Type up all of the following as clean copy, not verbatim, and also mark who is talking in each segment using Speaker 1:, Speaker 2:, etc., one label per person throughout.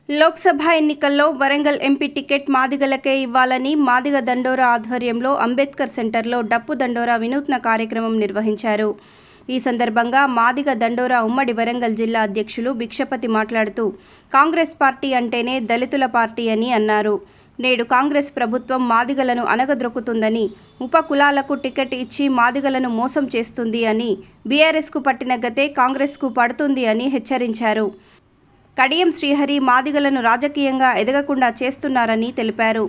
Speaker 1: లోక్సభ ఎన్నికల్లో Warangal MP ticket మాదిగలకే ఇవ్వాలని మాదిగ దండోరా ఆధ్వర్యంలో అంబేద్కర్ సెంటర్లో డప్పు దండోరా వినూత్న కార్యక్రమం నిర్వహించారు. ఈ సందర్భంగా మాదిగ దండోరా ఉమ్మడి వరంగల్ జిల్లా అధ్యక్షులు భిక్షపతి మాట్లాడుతూ కాంగ్రెస్ పార్టీ అంటేనే దళితుల పార్టీ అని అన్నారు. నేడు కాంగ్రెస్ ప్రభుత్వం మాదిగలను అణగద్రొక్కుతుందని, ఉప కులాలకు టికెట్ ఇచ్చి మాదిగలను మోసం చేస్తుంది అని, బీఆర్ఎస్కు పట్టిన గతే కాంగ్రెస్కు పడుతుంది అని హెచ్చరించారు. కడియం శ్రీహరి మాదిగలను రాజకీయంగా ఎదగకుండా చేస్తున్నారని తెలిపారు.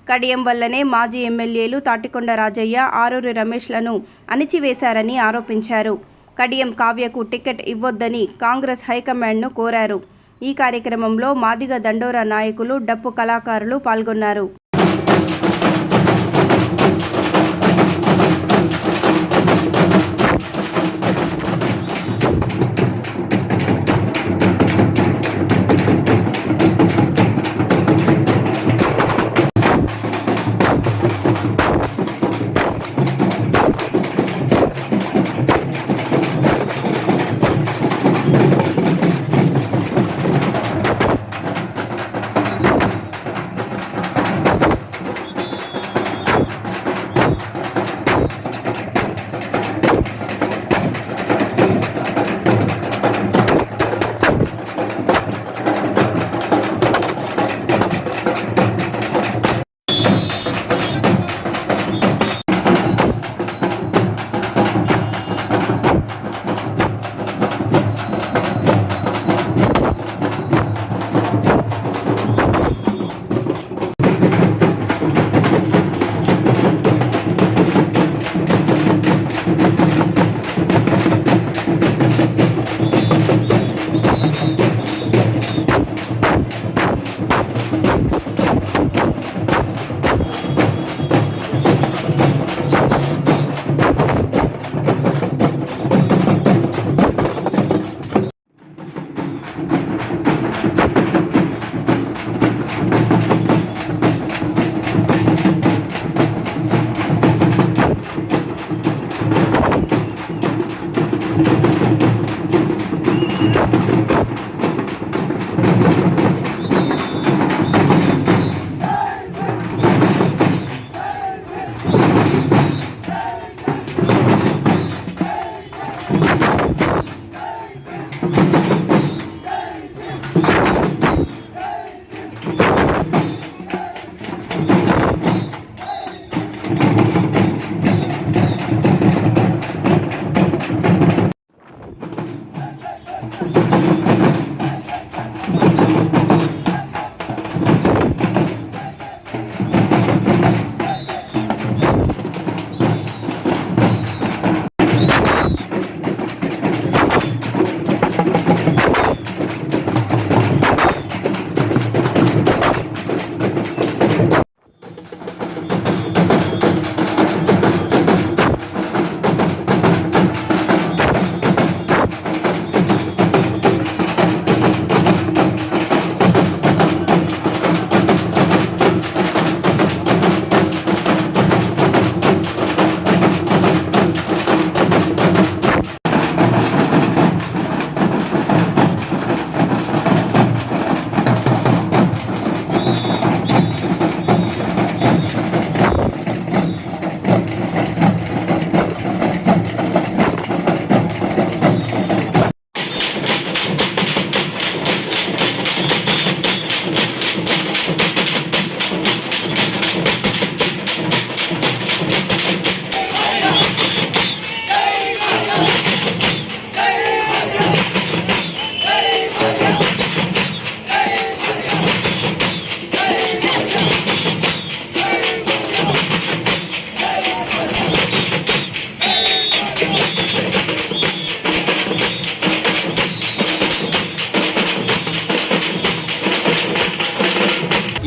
Speaker 1: కడియం వల్లనే మాజీ ఎమ్మెల్యేలు తాటికొండ రాజయ్య, ఆరూరి రమేష్లను అణిచివేశారని ఆరోపించారు. కడియం కావ్యకు టికెట్ ఇవ్వొద్దని కాంగ్రెస్ హైకమాండ్ను కోరారు. ఈ కార్యక్రమంలో మాదిగ దండోరా నాయకులు, డప్పు కళాకారులు పాల్గొన్నారు.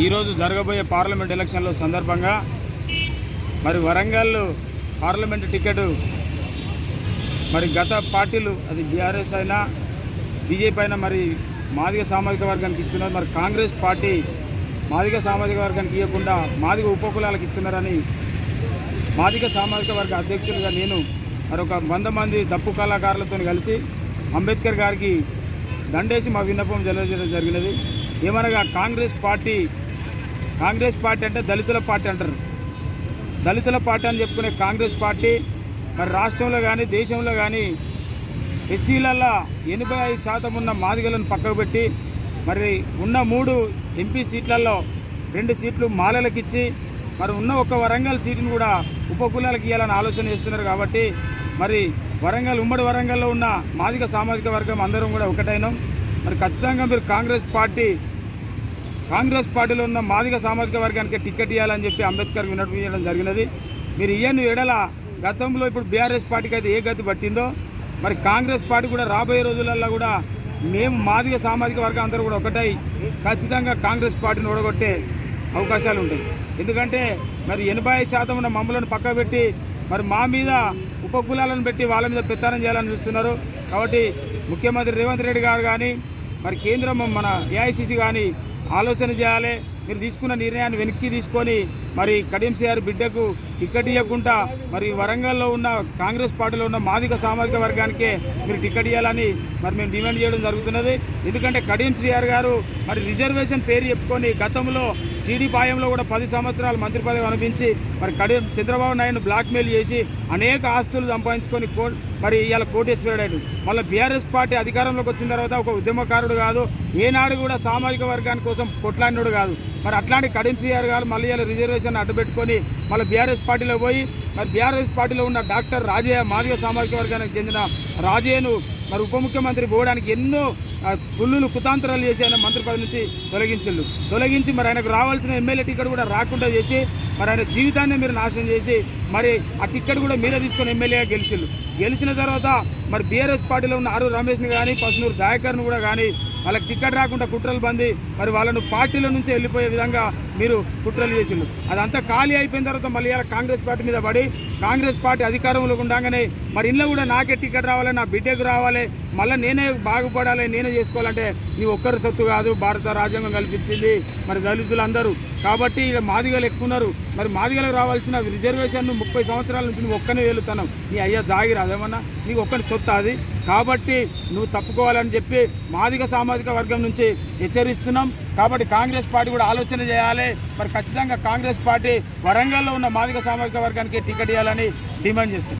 Speaker 2: ఈరోజు జరగబోయే పార్లమెంట్ ఎలక్షన్ల సందర్భంగా మరి వరంగల్ పార్లమెంట్ టికెట్ మరి గత పార్టీలు అది బీఆర్ఎస్ అయినా బీజేపీ అయినా మరి మాదిగ సామాజిక వర్గానికి ఇస్తున్నారు. మరి కాంగ్రెస్ పార్టీ మాదిగ సామాజిక వర్గానికి ఇవ్వకుండా మాదిగ ఉపకులాలకు ఇస్తున్నారని మాదిగ సామాజిక వర్గ అధ్యక్షులుగా నేను మరొక 100 మంది దప్పు కళాకారులతో కలిసి అంబేద్కర్ గారికి దండేసి మా విన్నపం జరిగినది. ఏమనగా కాంగ్రెస్ పార్టీ అంటే దళితుల పార్టీ అంటారు. దళితుల పార్టీ అని చెప్పుకునే కాంగ్రెస్ పార్టీ మరి రాష్ట్రంలో కానీ దేశంలో కానీ ఎస్సీలలో 85% ఉన్న మాదిగలను పక్కకు పెట్టి మరి ఉన్న 3 ఎంపీ సీట్లలో 2 సీట్లు మాలలకు ఇచ్చి మరి ఉన్న ఒక వరంగల్ సీటును కూడా ఉపకులాలకు ఇవ్వాలని ఆలోచన చేస్తున్నారు. కాబట్టి మరి ఉమ్మడి వరంగల్లో ఉన్న మాదిగ సామాజిక వర్గం అందరం కూడా ఒకటైనాం. మరి ఖచ్చితంగా మీరు కాంగ్రెస్ పార్టీలో ఉన్న మాదిగ సామాజిక వర్గానికి టికెట్ ఇవ్వాలని చెప్పి అంబేద్కర్ వినడం జరిగినది. మీరు ఇయ్యని ఎడల గతంలో ఇప్పుడు బీఆర్ఎస్ పార్టీకి అయితే ఏ గతి పట్టిందో మరి కాంగ్రెస్ పార్టీ కూడా రాబోయే రోజులలో కూడా మేము మాదిగ సామాజిక వర్గం అందరూ కూడా ఒకటై ఖచ్చితంగా కాంగ్రెస్ పార్టీని ఓడగొట్టే అవకాశాలు ఉంటాయి. ఎందుకంటే మరి 80% ఉన్న మమ్మలను పక్క పెట్టి మరి మా మీద ఉపకులాలను పెట్టి వాళ్ళ మీద పెత్తనం చేయాలని చూస్తున్నారు. కాబట్టి ముఖ్యమంత్రి రేవంత్ రెడ్డి గారు కానీ మరి కేంద్రం మన ఏఐసిసి కానీ ఆలోచన చేయాలి. మీరు తీసుకున్న నిర్ణయాన్ని వెనక్కి తీసుకొని మరి కడియం సిఆర్ బిడ్డకు టికెట్ ఇవ్వకుండా మరి వరంగల్లో ఉన్న కాంగ్రెస్ పార్టీలో ఉన్న మాదిగ సామాజిక వర్గానికే మీరు టికెట్ ఇవ్వాలని మరి మేము డిమాండ్ చేయడం జరుగుతున్నది. ఎందుకంటే కడియం సిఆర్ గారు మరి రిజర్వేషన్ పేరు చెప్పుకొని గతంలో టీడీపీ పాయంలో కూడా 10 సంవత్సరాలు మంత్రి పదవి అనిపించి మరి చంద్రబాబు నాయుడు బ్లాక్మెయిల్ చేసి అనేక ఆస్తులు సంపాదించుకొని మరి ఇవాళ కోటేశ్వరుడు మళ్ళీ బీఆర్ఎస్ పార్టీ అధికారంలోకి వచ్చిన తర్వాత ఒక ఉద్యమకారుడు కాదు, ఏనాడు కూడా సామాజిక వర్గాని కోసం కొట్లాడినోడు కాదు. మరి అట్లాంటి కడియం సిఆర్ గారు మళ్ళీ ఇలా రిజర్వేషన్ అడ్డుపెట్టుకొని మళ్ళీ బీఆర్ఎస్ పార్టీలో పోయి మరి బీఆర్ఎస్ పార్టీలో ఉన్న డాక్టర్ రాజయ్య మాదిగ సామాజిక వర్గానికి చెందిన రాజయ్యను మరి ఉప ముఖ్యమంత్రి పోవడానికి ఎన్నో పుల్లులు కుతాంతరాలు చేసి ఆయన మంత్రి పదవి నుంచి తొలగించి మరి ఆయనకు రావాల్సిన ఎమ్మెల్యే టికెట్ కూడా రాకుండా చేసి మరి ఆయన జీవితాన్ని మీరు నాశనం చేసి మరి ఆ టికెట్ కూడా మీరే తీసుకొని ఎమ్మెల్యేగా గెలిచిన తర్వాత మరి బీఆర్ఎస్ పార్టీలో ఉన్న ఆరు రమేష్ని కానీ పసునూరు దయాకర్ను కూడా కానీ వాళ్ళకి టికెట్ రాకుండా కుట్రలు బంది మరి వాళ్ళను పార్టీల నుంచి వెళ్ళిపోయే విధంగా మీరు కుట్రలు చేసిండ్రు. అదంతా ఖాళీ అయిపోయిన తర్వాత మళ్ళీ ఇలా కాంగ్రెస్ పార్టీ మీద పడి కాంగ్రెస్ పార్టీ అధికారంలో ఉండగానే మరి ఇంట్లో కూడా నాకే టికెట్ రావాలి, నా బిడ్డకు రావాలి, మళ్ళీ నేనే బాగుపడాలి, నేనే చేసుకోవాలంటే నీ ఒక్కరి సొత్తు కాదు, భారత రాజ్యాంగం కల్పించింది మరి దళితులందరూ. కాబట్టి ఇక్కడ మాదిగలు ఎక్కువ ఉన్నారు. మరి మాదిగలకు రావాల్సిన రిజర్వేషన్ను 30 సంవత్సరాల నుంచి నువ్వు ఒక్కనే వెళ్తున్నావు. నీ అయ్యా జాగిర అదేమన్నా నీకు ఒక్కని సొత్తు అది. కాబట్టి నువ్వు తప్పుకోవాలని చెప్పి మాదిగ సామాజిక వర్గం నుంచి హెచ్చరిస్తున్నాం. కాబట్టి కాంగ్రెస్ పార్టీ కూడా ఆలోచన చేయాలి. మరి ఖచ్చితంగా కాంగ్రెస్ పార్టీ వరంగల్లో ఉన్న మాదిగ సామాజిక వర్గానికి టికెట్ ఇవ్వాలని డిమాండ్ చేస్తుంది.